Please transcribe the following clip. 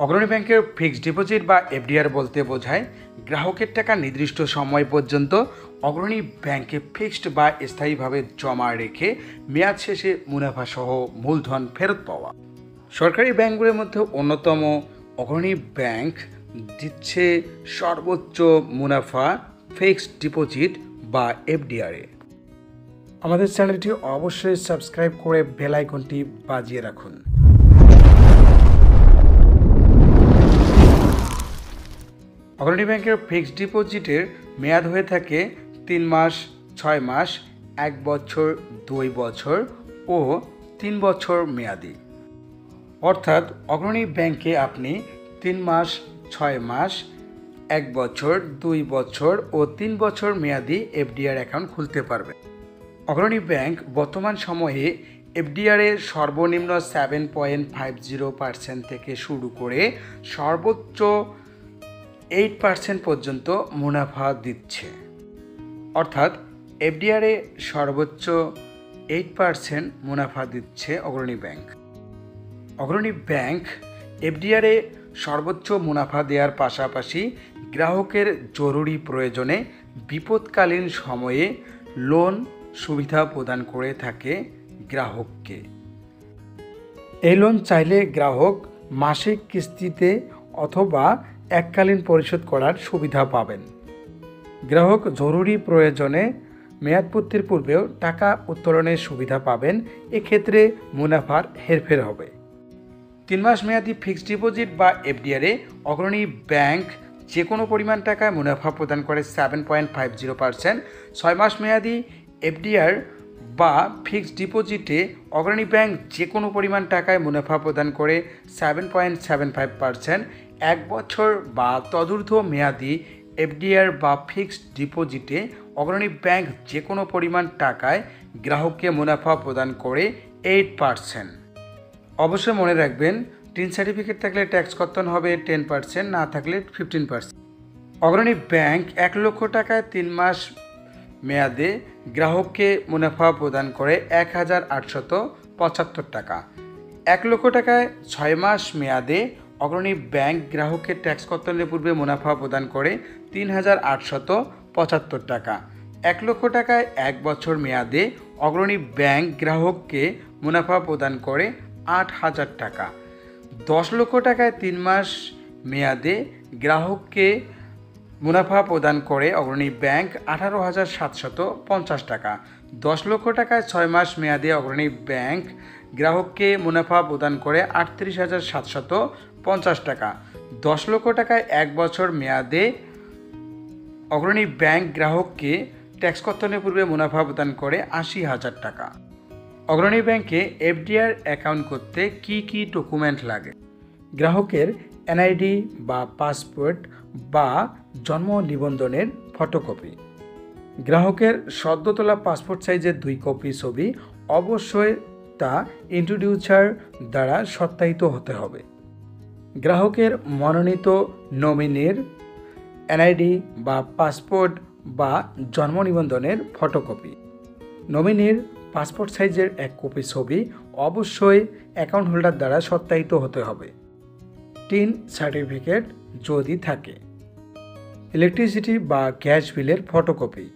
অগ্রণী ব্যাংকের fixed deposit বা এফডিআর বলতে বোঝায় গ্রাহকের টাকা নির্দিষ্ট সময় পর্যন্ত অগ্রণী ব্যাংকে ফিক্সড বা স্থায়ীভাবে জমা রেখে মেয়াদ শেষে মুনাফাসহ মূলধন ফেরত পাওয়া। সরকারি ব্যাংকগুলোর মধ্যে অন্যতম অগ্রণী ব্যাংক দিচ্ছে সর্বোচ্চ মুনাফা ফিক্সড ডিপোজিট বা এফডিআরে। আমাদের চ্যানেলটি অবশ্যই সাবস্ক্রাইব করে বেল আইকনটি বাজিয়ে রাখুন। অগ্রণী ব্যাংকের ফিক্সড ডিপোজিটের মেয়াদ হয়ে থাকে 3 মাস, 6 মাস, 1 বছর, 2 বছর ও 3 বছর মেয়াদি। অর্থাৎ অগ্রণী ব্যাংকে আপনি 3 মাস, 6 মাস, 1 বছর, 2 বছর ও 3 বছর মেয়াদি এফডিআর অ্যাকাউন্ট খুলতে পারবেন। অগ্রণী ব্যাংক বর্তমান সময়ে এফডিআরে সর্বনিম্ন 7.50% থেকে শুরু করে সর্বোচ্চ 8% পর্যন্ত মুনাফা দিচ্ছে। অর্থাৎ এফডিআরে সর্বোচ্চ 8% মুনাফা দিচ্ছে অগ্রণী ব্যাংক। অগ্রণী ব্যাংক এফডিআরে সর্বোচ্চ মুনাফা দেওয়ার পাশাপাশি গ্রাহকের জরুরি প্রয়োজনে বিপদকালীন সময়ে লোন সুবিধা প্রদান করে থাকে গ্রাহককে। এই লোন চাইলে গ্রাহক মাসিক কিস্তিতে অথবা এককালীন পরিশোধ করার সুবিধা পাবেন। গ্রাহক জরুরি প্রয়োজনে মেয়াদপূর্তির পূর্বেও টাকা উত্তোলনের সুবিধা পাবেন। এক্ষেত্রে মুনাফার হেরফের হবে। 3 মাস মেয়াদি ফিক্সড ডিপোজিট বা এফডিআরে অগ্রণী ব্যাংক যে কোনো পরিমাণ টাকায় মুনাফা প্রদান করে 7.50%। 6 মাস মেয়াদি এফডিআর বা ফিক্সড ডিপোজিটে অগ্রণী ব্যাংক যে কোনো পরিমাণ টাকায় মুনাফা প্রদান করে 7.75%। 1 বছর বা তদূর্ধ্ব মেয়াদি এফডিআর বা ফিক্সড ডিপোজিটে অগ্রণী ব্যাংক যে কোনো পরিমাণ টাকায় গ্রাহককে মুনাফা প্রদান করে 8%। অবশ্যই মনে রাখবেন, টিন সার্টিফিকেট থাকলে ট্যাক্স কর্তন হবে 10%, না থাকলে 15%। অগ্রণী ব্যাংক 1 লক্ষ টাকায় 3 মাস মেয়াদে গ্রাহককে মুনাফা প্রদান করে 1875 টাকা। 1 লক্ষ টাকায় 6 মাস মেয়াদে অগ্রণী ব্যাংক গ্রাহকের ট্যাক্স কর্তনের পূর্বে মুনাফা প্রদান করে 3875 টাকা। 1 লক্ষ টাকায় 1 বছর মেয়াদে অগ্রণী ব্যাংক গ্রাহককে মুনাফা প্রদান করে 8000 টাকা। 10 লক্ষ টাকায় 3 মাস মেয়াদে গ্রাহককে মুনাফা প্রদান করে অগ্রণী ব্যাংক 18,750 টাকা। 10 লক্ষ টাকায় 6 মাস মেয়াদে অগ্রণী ব্যাংক গ্রাহককে মুনাফা প্রদান করে 38,750 টাকা। 10 লক্ষ টাকায় 1 বছর মেয়াদে অগ্রণী ব্যাংক গ্রাহককে ট্যাক্স কর্তনের পূর্বে মুনাফা প্রদান করে 80,000 টাকা। অগ্রণী ব্যাংকে এফডিআর অ্যাকাউন্ট করতে কি কি ডকুমেন্ট লাগে? গ্রাহকের এনআইডি বা পাসপোর্ট বা জন্ম নিবন্ধনের ফটোকপি, গ্রাহকের সদ্য তোলা পাসপোর্ট সাইজের 2 কপি ছবি, অবশ্যই তা ইন্ট্রোডিউসার দ্বারা সত্যায়িত হতে হবে। গ্রাহকের মনোনীত নমিনির এনআইডি বা পাসপোর্ট বা জন্ম নিবন্ধনের ফটোকপি, নমিনির পাসপোর্ট সাইজের 1 কপি ছবি, অবশ্যই অ্যাকাউন্ট হোল্ডার দ্বারা সত্যায়িত হতে হবে। টিন সার্টিফিকেট যদি থাকে, ইলেকট্রিসিটি বা গ্যাস বিলের ফটোকপি,